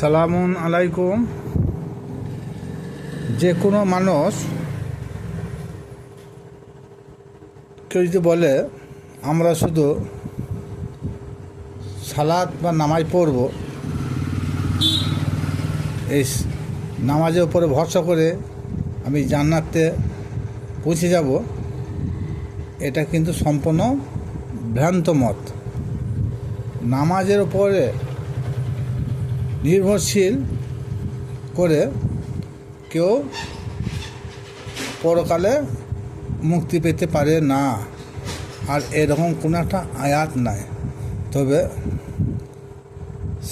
সালামুন আলাইকুম। যে কোনো মানুষ কেউ যদি বলে আমরা শুধু সালাত বা নামাজ পড়ব, এই নামাজের উপরে ভরসা করে আমি জান্নাতে পৌঁছে যাব, এটা কিন্তু সম্পূর্ণ ভ্রান্ত মত। নামাজের উপরে নির্ভরশীল করে কেউ পরকালে মুক্তি পেতে পারে না, আর এরকম কোনো একটা আয়াত নাই। তবে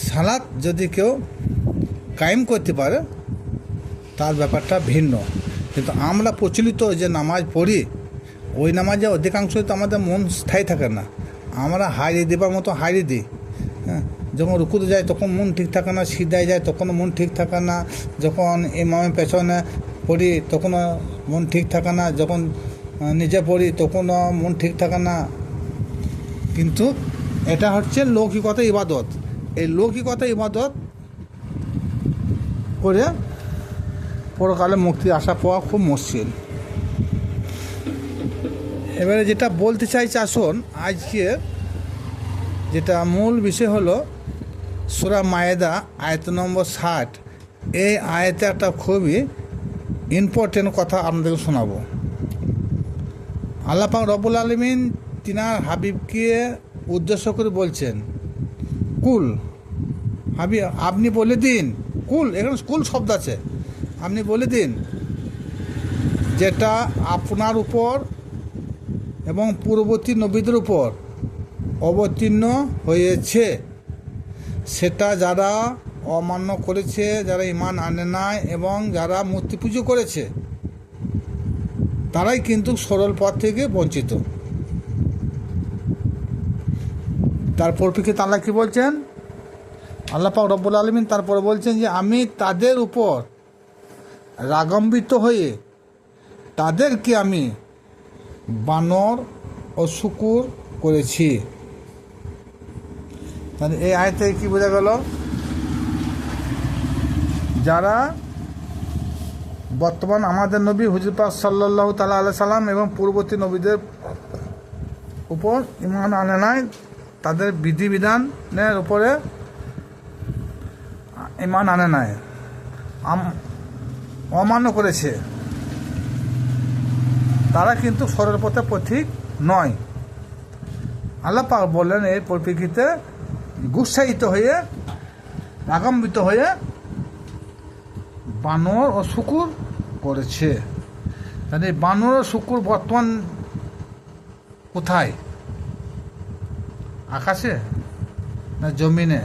সালাত যদি কেউ কায়েম করতে পারে তার ব্যাপারটা ভিন্ন। কিন্তু আমরা প্রচলিত যে নামাজ পড়ি, ওই নামাজে অধিকাংশই তো আমাদের মন স্থায়ী থাকে না। আমরা হারিয়ে দেবার মতো হারিয়ে দিই। হ্যাঁ, যখন রুকুতে যায় তখন মন ঠিক থাকে না, সিধায় যায় তখনও মন ঠিক থাকে না, যখন ইমামের পেছনে পড়ি তখনও মন ঠিক থাকে না, যখন নিজে পড়ি তখনও মন ঠিক থাকে না। কিন্তু এটা হচ্ছে লৌকিকতা ইবাদত। এই লৌকিকতা ইবাদত করে পরকালে মুক্তি আশা পাওয়া খুব মুশকিল। এবারে যেটা বলতে চাইছি, আসুন আজকে যেটা মূল বিষয় হলো সূরা মায়েদা আয়াত নম্বর 60। এই আয়াতে একটা খুবই ইম্পর্টেন্ট কথা আপনাদেরকে শোনাবো। আল্লাহ পাক রব্বুল আলামিন তিনার হাবিবকে উদ্দেশ্য করে বলছেন, কুল হাবিব আপনি বলে দিন, কুল এখানে কুল শব্দ আছে, আপনি বলে দিন যেটা আপনার উপর এবং পূর্ববর্তী নবীদের উপর অবতীর্ণ হয়েছে, সেটা যারা অমান্য করেছে, যারা ঈমান আনে নাই এবং যারা মূর্তি পুজো করেছে, তারাই কিন্তু সরল পথ থেকে বঞ্চিত। তার পরিপ্রেক্ষিতে আল্লাহ কী বলছেন? আল্লাহ পাক রব্বুল আলামিন তারপরে বলছেন যে আমি তাদের উপর রাগান্বিত হয়ে তাদেরকে আমি বানর ও শূকর করেছি। তাহলে এই আয়াতে কি বোঝা গেল? যারা বর্তমান আমাদের নবী হুজুর পাক সাল্লাল্লাহু তাআলা আলাইহি সাল্লাম এবং পূর্ববর্তী নবীদের উপর ঈমান আনে নাই, তাদের বিধিবিধানের উপরে ঈমান আনে নাই, অমান্য করেছে, তারা কিন্তু সরল পথে পথিক নয়। আল্লাহ পাক বললেন এর পরিপ্রেক্ষিতে গুৎসাহিত হয়ে রাগান্বিত হয়ে বানর ও শূকর করেছে। তাহলে বানর ও শূকর বর্তমান কোথায়? আকাশে না জমিনে?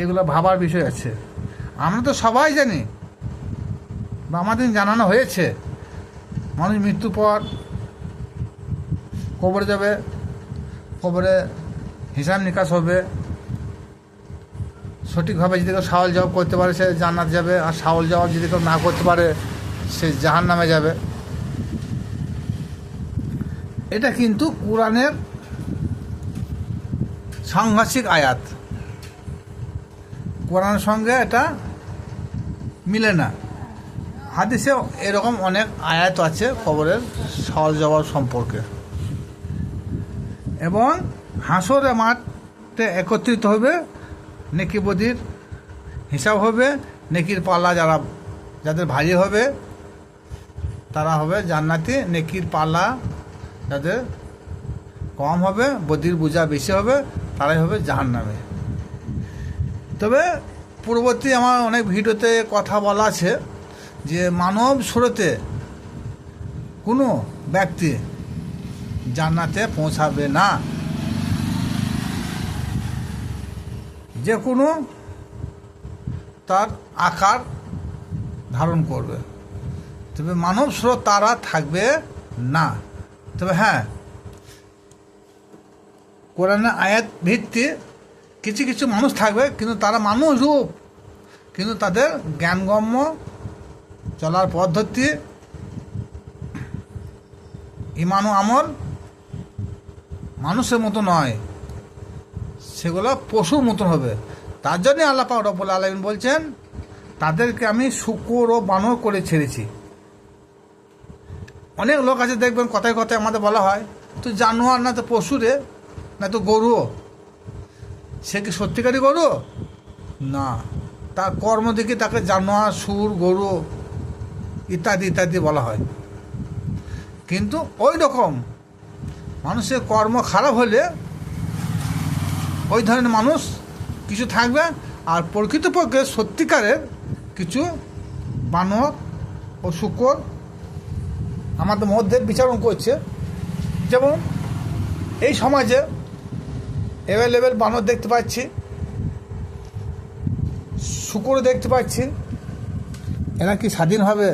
এগুলো ভাবার বিষয় আছে। আমরা তো সবাই জানি বা আমাদের জানানো হয়েছে, মানুষ মৃত্যুর পর কবরে যাবে, কবরে হিসাব নিকাশ হবে, সঠিকভাবে যদি কেউ সাওয়াল জবাব করতে পারে সে জান্নাত যাবে, আর সাওয়াল জবাব যদি কেউ না করতে পারে সে জাহান্নামে যাবে। এটা কিন্তু কোরআনের সাংঘাতিক আয়াত, কোরআনের সঙ্গে এটা মিলে না। হাদিসে এরকম অনেক আয়াত আছে কবরের সওয়াল জবাব সম্পর্কে। এবং হাসরের মাঠে একত্রিত হবে, নেকি বদির হিসাব হবে, নেকির পাল্লা যাদের ভারী হবে তারা হবে জান্নাতি, নেকির পাল্লা যাদের কম হবে, বদির বোঝা বেশি হবে, তারাই হবে জাহান্নামে। তবে পূর্ববর্তী আমার অনেক ভিডিওতে কথা বলা আছে যে মানব স্রোতে কোনো ব্যক্তি জান্নাতে পৌঁছাবে না, যে কোনো তার আকার ধারণ করবে, তবে মানব স্রোত তারা থাকবে না। তবে হ্যাঁ, কোরআনের আয়াত ভিত্তি কিছু কিছু মানুষ থাকবে, কিন্তু তারা মানুষ রূপ, কিন্তু তাদের জ্ঞানগম্য চলার পদ্ধতি, ঈমান ও আমল মানুষের মতো নয়, সেগুলো পশুর মতন হবে। তার জন্যে আল্লাহ পাক রব্বুল আলামিন বলছেন তাদেরকে আমি শূকর ও বানর করে ছেড়েছি। অনেক লোক আছে দেখবেন কথায় কথায় আমাদের বলা হয় তো জানোয়ার না তো পশু রে, না তো গরুও। সে কি সত্যিকারই গরু? না, তার কর্ম দেখে তাকে জানোয়ার, সুর, গরু ইত্যাদি ইত্যাদি বলা হয়। কিন্তু ওই রকম মানুষের কর্ম খারাপ হলে ওই ধরনের মানুষ কিছু থাকবে, আর প্রকৃতপক্ষে সত্যিকারের কিছু বানর ও শূকর আমাদের মধ্যে বিচরণ করছে। যেমন এই সমাজে অ্যাভেলেবেল বানর দেখতে পাচ্ছি, শূকর দেখতে পাচ্ছি। এরা কি স্বাধীনভাবে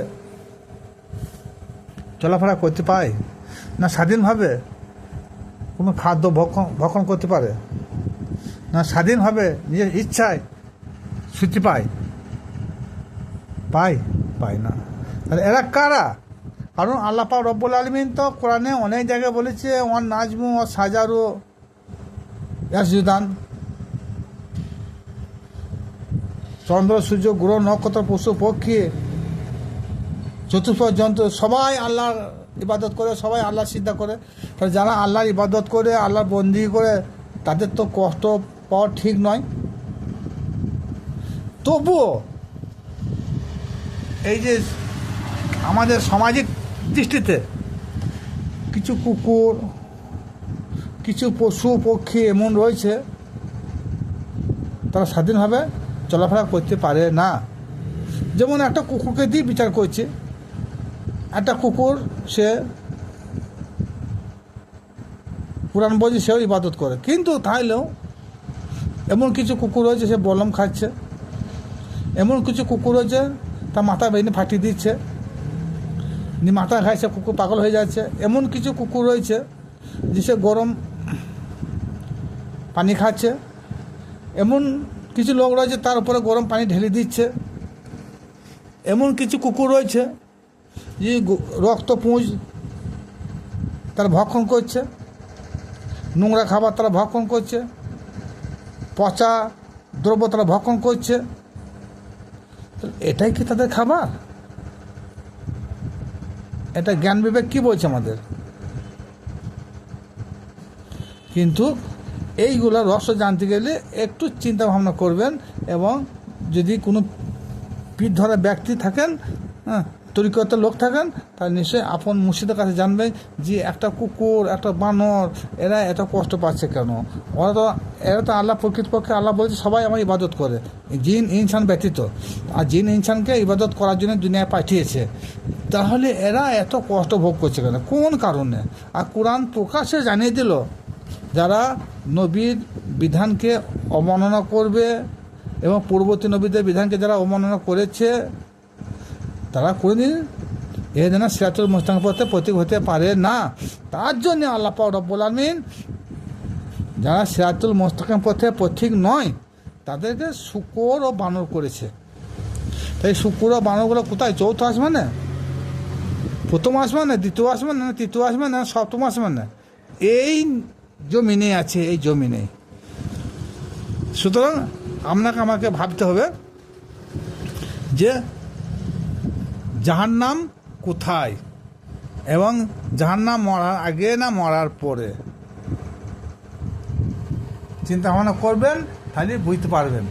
চলাফেরা করতে পারে? না স্বাধীনভাবে কোনো খাদ্য ভক্ষণ করতে পারে? না স্বাধীনভাবে নিজের ইচ্ছায় শুতে পায়? পায় না। তাহলে এরা কারা? কারণ আল্লাহ পাক রব্বুল আলামিন তো কোরআনে অনেক জায়গায় বলেছে ওয়ান নাজমু ও সাজারু ইয়াসজুদান, চন্দ্র, সূর্য, গ্রহ, নক্ষত্র, পশু, পক্ষী, চতুষ্পদ জন্তু সবাই আল্লাহর ইবাদত করে, সবাই আল্লাহর সিজদা করে। তাহলে যারা আল্লাহর ইবাদত করে, আল্লাহর বন্দি করে, তাদের তো কষ্ট পাওয়া ঠিক নয়। তবুও এই যে আমাদের সামাজিক দৃষ্টিতে কিছু কুকুর, কিছু পশু পক্ষী এমন রয়েছে তারা স্বাধীনভাবে চলাফেরা করতে পারে না। যেমন একটা কুকুরকে দিয়ে বিচার করছে। একটা কুকুর সে কোরআন বলছে সেও ইবাদত করে, কিন্তু তাইলেও এমন কিছু কুকুর রয়েছে সে বলম খাচ্ছে, এমন কিছু কুকুর রয়েছে তার মাথা বেঁধে ফাটিয়ে দিচ্ছে, মাথা খাইছে, কুকুর পাগল হয়ে যাচ্ছে। এমন কিছু কুকুর রয়েছে যে সে গরম পানি খাচ্ছে, এমন কিছু লোক রয়েছে তার উপরে গরম পানি ঢেলে দিচ্ছে। এমন কিছু কুকুর রয়েছে যে রক্তপুঁজ তারা ভক্ষণ করছে, নোংরা খাবার তারা ভক্ষণ করছে, পচা দ্রব্য তারা ভক্ষণ করছে। এটাই কি তাদের খাবার? এটা জ্ঞান বিবেক কী বলছে আমাদের? কিন্তু এইগুলো রহস্য জানতে গেলে একটু চিন্তা ভাবনা করবেন, এবং যদি কোনো পীর ধরা ব্যক্তি থাকেন, তরিকতের লোক থাকেন, তাহলে নিশ্চয়ই আপন মুর্শিদের কাছে জানবেন যে একটা কুকুর, একটা বানর এরা এত কষ্ট পাচ্ছে কেন। এরা তো আল্লাহ প্রকৃতপক্ষে আল্লাহ বলছে সবাই আমার ইবাদত করে, জিন ইনসান ব্যতীত। আর জিন ইনসানকে ইবাদত করার জন্য দুনিয়ায় পাঠিয়েছে। তাহলে এরা এত কষ্ট ভোগ করছে কেন, কোন কারণে? আর কোরআন প্রকাশ্যে জানিয়ে দিল যারা নবীর বিধানকে অবমাননা করবে এবং পূর্ববর্তী নবীদের বিধানকে যারা অবমাননা করেছে তারা কোনোদিন এহেদিনা সিরাতুল মুস্তাকিম পথে প্রতীক হতে পারে না। তার জন্য আল্লাহ পাক রব্বুল আলামিন যারা সিরাতুল মুস্তাকিম পথে পথিক নয় তাদেরকে শূকর ও বানর করেছে। তাই শূকর ও বানরগুলো কোথায়? চৌথ আসমানে, প্রথম আসমানে, দ্বিতীয় আসমানে, না তৃতীয় আসমানে, না সপ্তম আসমানে? এই জমিনে আছে, এই জমিনে। সুতরাং আপনাকে আমাকে ভাবতে হবে যে জাহান্নাম কোথায়, এবং জাহান্নাম মরার আগে না মরার পরে। চিন্তা ভাবনা করবেন, তাহলে বুঝতে পারবেন।